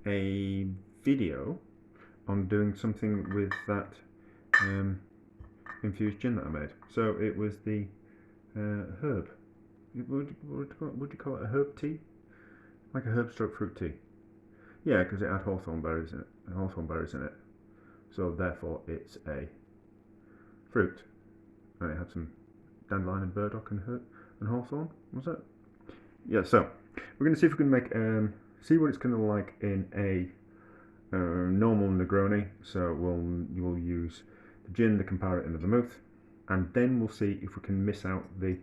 a video on doing something with that infused gin that I made. So it was the herb. Would you call it a herb tea? Like a herb stroke fruit tea. Yeah, because it had hawthorn berries in it. So therefore it's a fruit. And it had some dandelion and burdock and hawthorn, was it? Yeah, so we're going to see if we can make see what it's going to like in a normal Negroni. So we'll use the gin, the Campari and the vermouth, and then we'll see if we can miss out the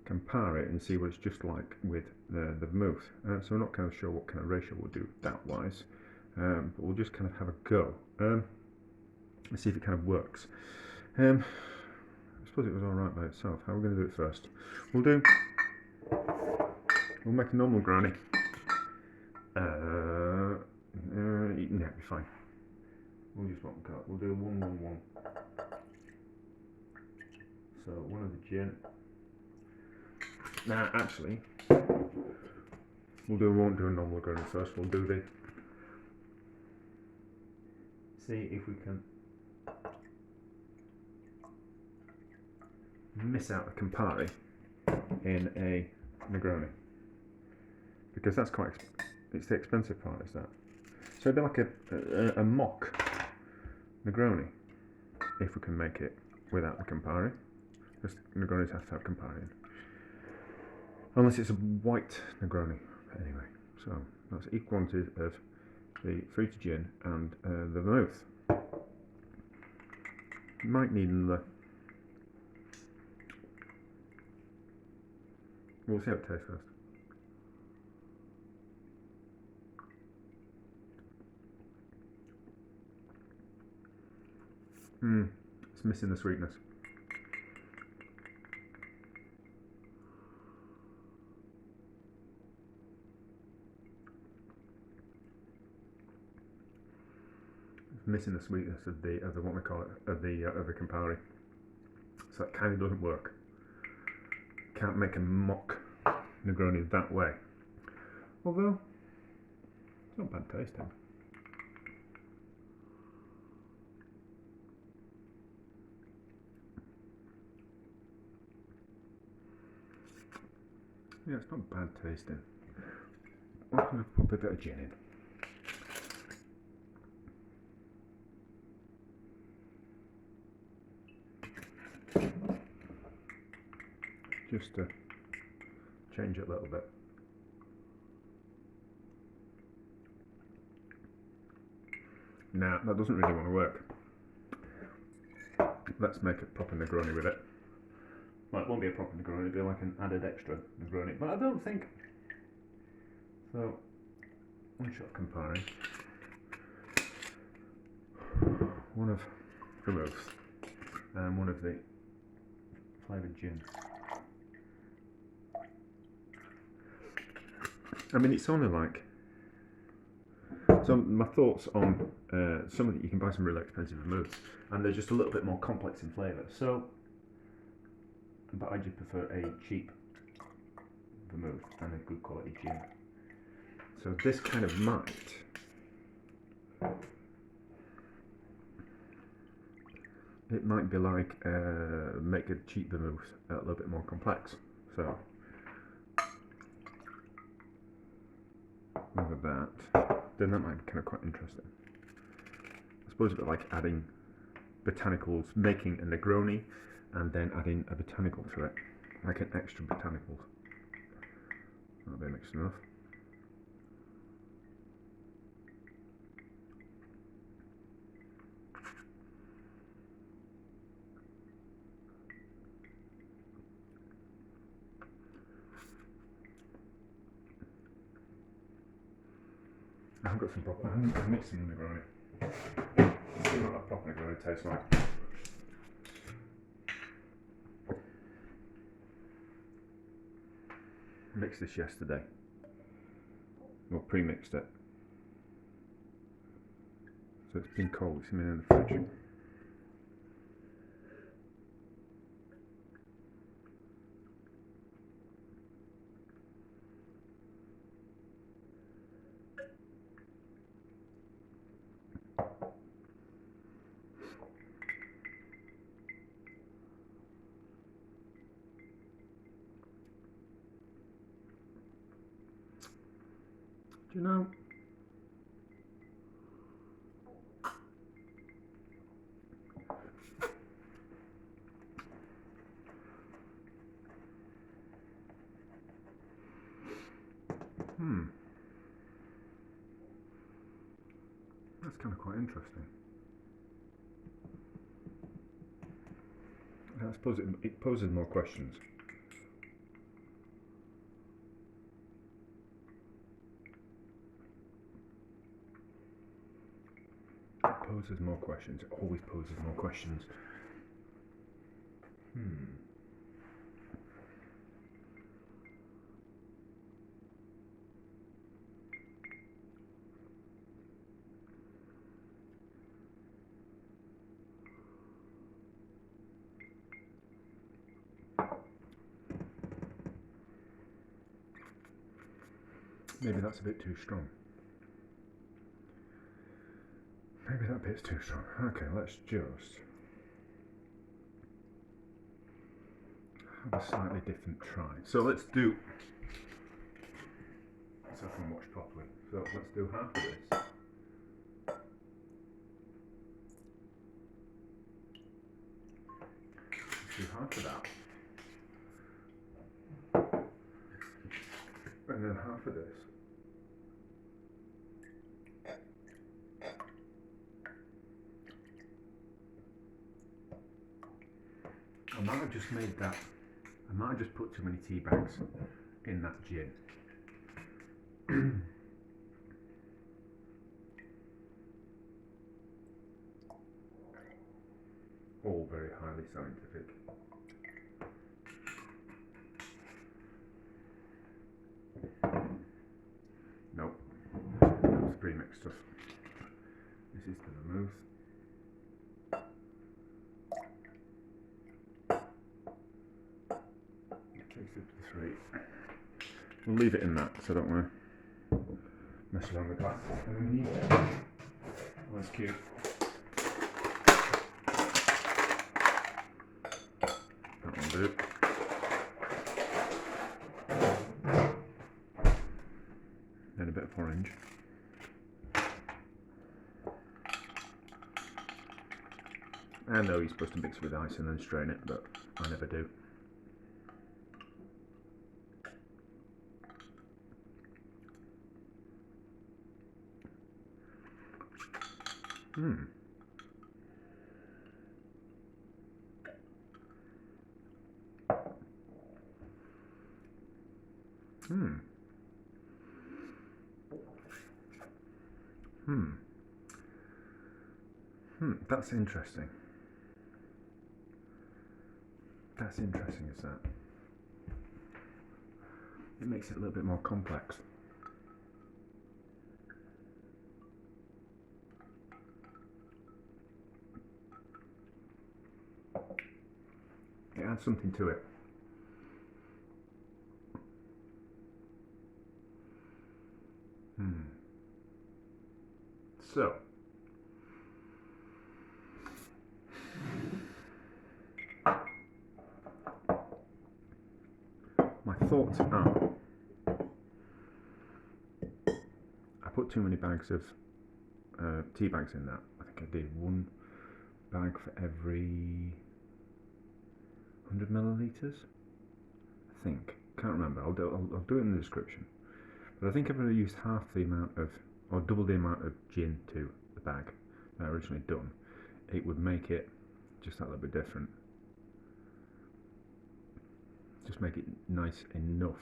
Campari and see what it's just like with the vermouth. So we're not kind of sure what kind of ratio we'll do that wise, but we'll just kind of have a go. Let's see if it kind of works. I suppose it was alright by itself. How are we going to do it first? We'll make a normal Negroni. Yeah, it'll be fine. We'll just want to cut. We'll do 1-1-1. So one of the gin. Now, actually, we won't do a normal Negroni first. We'll do the. See if we can miss out the Campari in a Negroni, because that's quite. It's the expensive part, is that? So it'd be like a mock Negroni if we can make it without the Campari. Because Negronis have to have Campari in. Unless it's a white Negroni. Anyway, so that's equal quantities of the fruity gin and the vermouth. Might need another. We'll see how it tastes first. It's missing the sweetness. It's missing the sweetness of the what we call it, of the Campari. So that kind of doesn't work. Can't make a mock Negroni that way. Although it's not bad tasting. Yeah, it's not bad tasting. I'm going to pop a bit of gin in. Just to change it a little bit. Now, that doesn't really want to work. Let's make a proper Negroni with it. Well, it won't be a proper Negroni, it'll be like an added extra Negroni, but I don't think so. One shot of Campari, one of vermouth, and one of the flavoured gin. I mean, it's only like. So my thoughts on some of you can buy some really expensive vermouths, and they're just a little bit more complex in flavour. So. But I just prefer a cheap vermouth and a good quality gin. So this kind of might be like make a cheap vermouth a little bit more complex. So with that, then that might be kind of quite interesting. I suppose a bit like adding botanicals, making a Negroni, and then adding a botanical to it, like an extra botanical. That'll be mixed enough. I've got some proper. I'm mixing Negroni. See what a proper Negroni tastes like. Mixed this yesterday, or pre-mixed it, so it's been cold. It's been in the fridge. Do you know? That's kind of quite interesting. I suppose it poses more questions. It poses more questions. It always poses more questions. Maybe that's a bit too strong. Maybe that bit's too strong. Okay, let's just have a slightly different try. So let's do, so I can watch properly. So let's do half of this. Let's do half of that. And then half of this. I might have just made that, I might have just put too many tea bags in that gin. All very highly scientific. Nope, that's pre-mixed stuff. This is the vermouth. We'll leave it in that because I don't want to mess around with that. And then we need it. Oh, that's cute. That one do. Then a bit of orange. I know you're supposed to mix it with ice and then strain it, but I never do. That's interesting. That's interesting, is that? It makes it a little bit more complex. It adds something to it. So, my thoughts are, I put too many bags of tea bags in that. I think I did one bag for every 100 millilitres. I think, can't remember. I'll do it in the description. But I think if I used half the amount of, or double the amount of gin to the bag that I originally done, it would make it just that little bit different. Just make it nice enough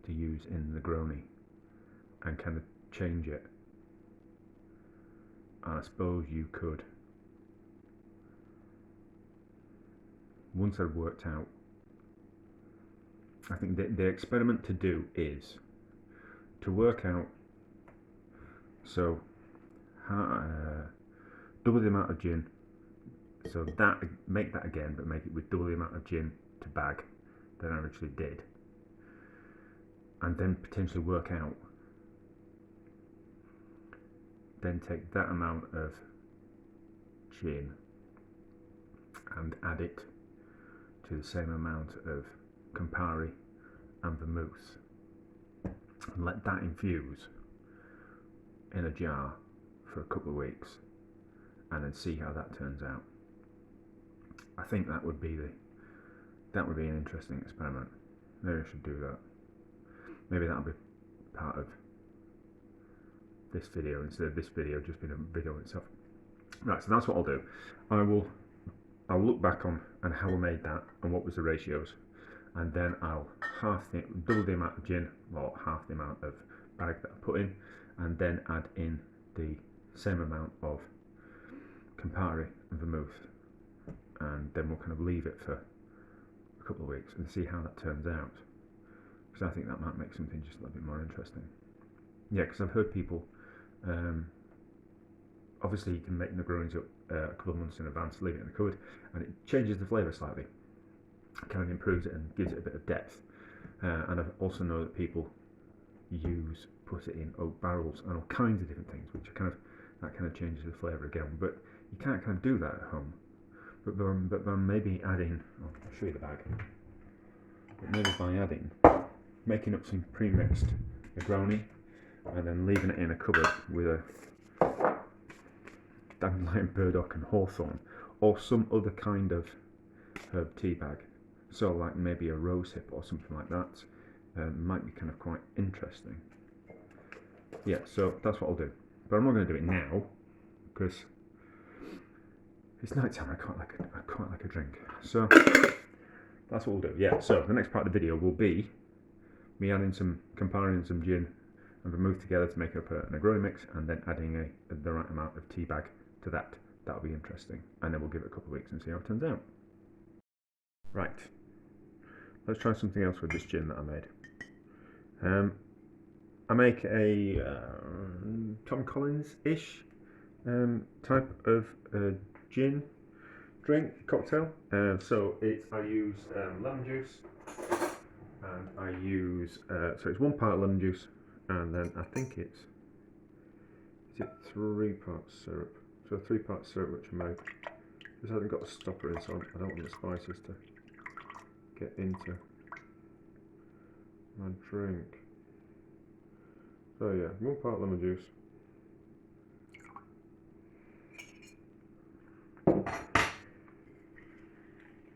to use in the Negroni and kind of change it. And I suppose you could, once I've worked out, I think the experiment to do is to work out, so double the amount of gin, so that, make that again, but make it with double the amount of gin to bag than I originally did, and then potentially work out, then take that amount of gin and add it to the same amount of Campari and vermouth and let that infuse in a jar for a couple of weeks and then see how that turns out. I think that would be an interesting experiment. Maybe I should do that. Maybe that'll be part of this video instead of this video just being a video itself. Right, so that's what I'll do. I'll look back on how I made that and what was the ratios, and then I'll double the amount of gin, or half the amount of bag that I put in, and then add in the same amount of Campari and vermouth, and then we'll kind of leave it for a couple of weeks and see how that turns out, because I think that might make something just a little bit more interesting. Yeah, because I've heard people, obviously you can make Negronis up a couple of months in advance, leave it in the cupboard, and it changes the flavour slightly, kind of improves it and gives it a bit of depth. And I also know that people put it in oak barrels and all kinds of different things, which are that kind of changes the flavour again. But you can't kind of do that at home. But by maybe adding, I'll show you the bag. But maybe by making up some pre-mixed Negroni and then leaving it in a cupboard with a dandelion, burdock and hawthorn, or some other kind of herb tea bag. So like maybe a rosehip or something like that, might be kind of quite interesting. Yeah, so that's what I'll do. But I'm not going to do it now because it's night time. I quite like a drink. So that's what we'll do. Yeah. So the next part of the video will be me adding some Campari and some gin and vermouth together to make up a Negroni mix, and then adding the right amount of tea bag to that. That'll be interesting. And then we'll give it a couple of weeks and see how it turns out. Right. Let's try something else with this gin that I made. I make a Tom Collins-ish type of gin drink cocktail. So I use lemon juice, and I use so it's 1 part lemon juice, and then I think is it 3 parts syrup. So 3 parts syrup, which I made. This hasn't got a stopper in, so I don't want the spices to get into my drink. So yeah, 1 part lemon juice,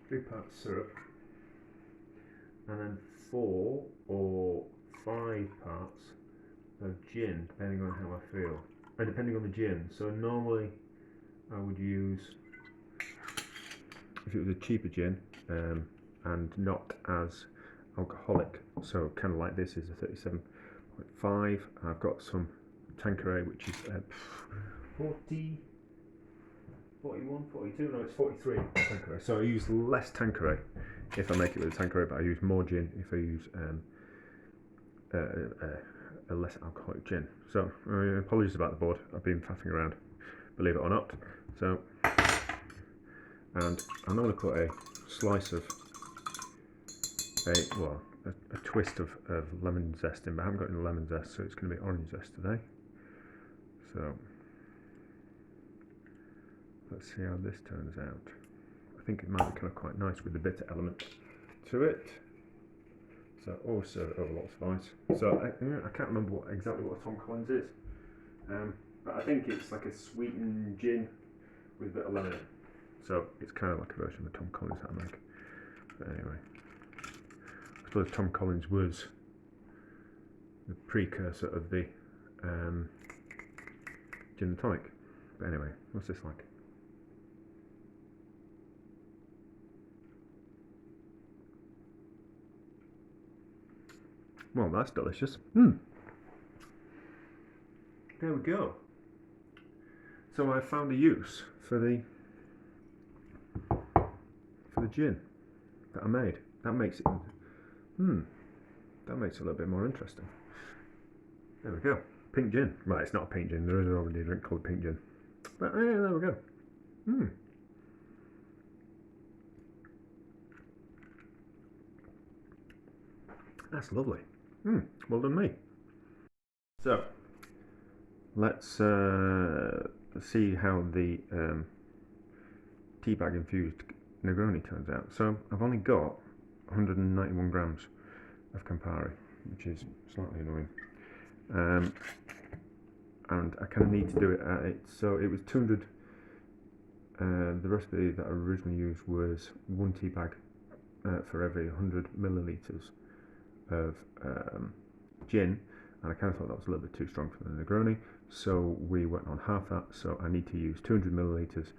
3 parts syrup, and then 4 or 5 parts of gin, depending on how I feel, and depending on the gin. So normally I would use, if it was a cheaper gin and not as alcoholic, so kind of like this is a 37.5. I've got some Tanqueray, which is 40, 41, 42, no, it's 43 Tanqueray. So I use less Tanqueray if I make it with a Tanqueray, but I use more gin if I use a less alcoholic gin. So apologies about the board, I've been faffing around, believe it or not. So, and I'm going to put a slice of a twist of lemon zest in, but I haven't got any lemon zest, so it's going to be orange zest today. So let's see how this turns out. I think it might be kind of quite nice with the bitter element to it. So also over lots of ice. So I can't remember exactly what a Tom Collins is, but I think it's like a sweetened gin with a bit of lemon in. So it's kind of like a version of the Tom Collins that I make. But anyway, I suppose Tom Collins was the precursor of the gin and tonic. But anyway, what's this like? Well, that's delicious. There we go. So I found a use for the gin that I made. That makes it that makes it a little bit more interesting. There we go. Pink gin. Right, it's not a pink gin. There is already a drink called pink gin. But yeah, there we go. That's lovely. Well done me. So let's see how the teabag infused Negroni, turns out. So I've only got 191 grams of Campari, which is slightly annoying. And I kind of need to do it at it. So it was 200. The recipe that I originally used was 1 tea bag for every 100 millilitres of gin, and I kind of thought that was a little bit too strong for the Negroni, so we went on half that. So I need to use 200 millilitres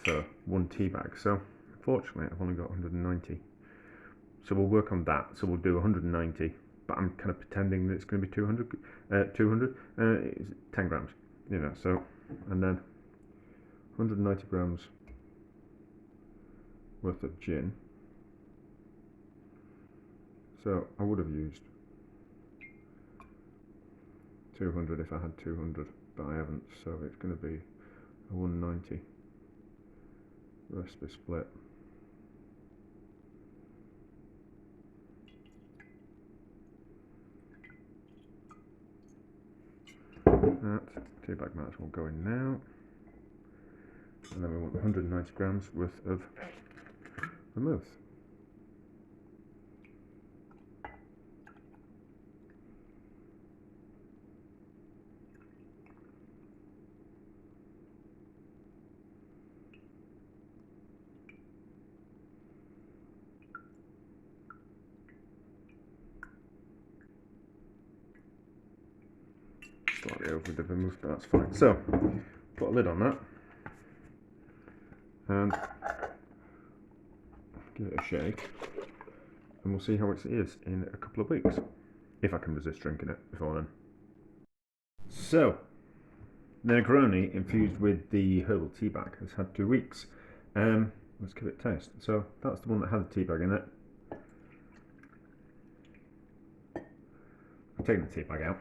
for 1 tea bag. So unfortunately I've only got 190, so we'll work on that. So we'll do 190, but I'm kind of pretending that it's going to be 200. It's 10 grams, you know. So, and then 190 grams worth of gin. So I would have used 200 if I had 200, but I haven't, so it's going to be a 190 recipe split. That tea bag might as well go in now. And then we want 190 grams worth of vermouth. Slightly over the vermouth, but that's fine. So, put a lid on that and give it a shake, and we'll see how it is in a couple of weeks, if I can resist drinking it before then. So, the Negroni infused with the herbal tea bag has had 2 weeks. Let's give it a taste. So, that's the one that had the tea bag in it. I'm taking the tea bag out,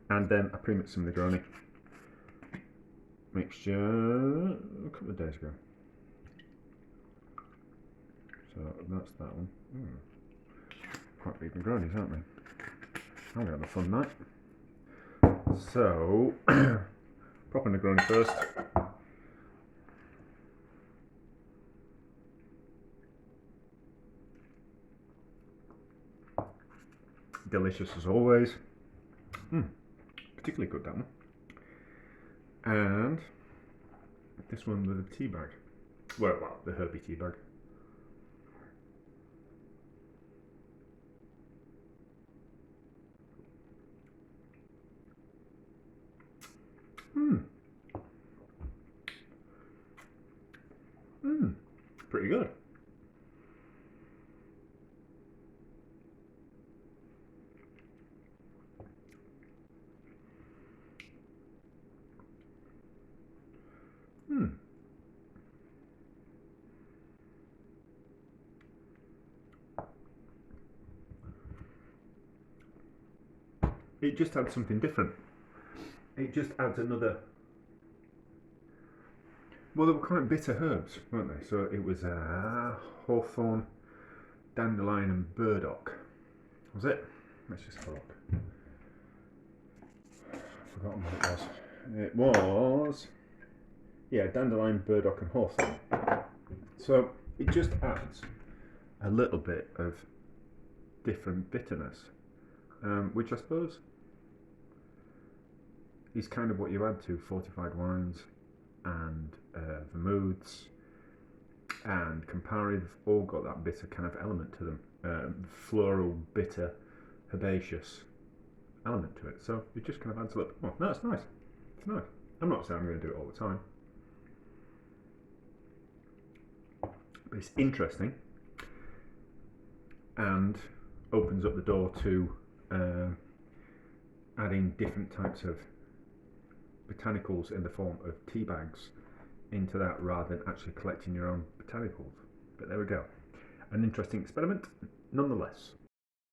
and then I pre-mixed some Negroni mixture a couple of days ago. So that's that one. Quite big Negronis, aren't they? I'm gonna have a fun night. So, proper Negroni first. Delicious as always. Particularly good, that one. And this one with a tea bag. Well, the herby tea bag. Pretty good. It just adds something different. It just adds another. Well, they were quite bitter herbs, weren't they? So it was hawthorn, dandelion, and burdock. Was it? Let's just have a look. I've forgotten what it was. It was, yeah, dandelion, burdock, and hawthorn. So it just adds a little bit of different bitterness, which I suppose is kind of what you add to fortified wines and vermouths and Campari. They've all got that bitter kind of element to them, floral, bitter, herbaceous element to it. So it just kind of adds a little bit more. No, it's nice. It's nice. I'm not saying I'm going to do it all the time, but it's interesting and opens up the door to adding different types of botanicals in the form of tea bags into that, rather than actually collecting your own botanicals. But there we go. An interesting experiment nonetheless.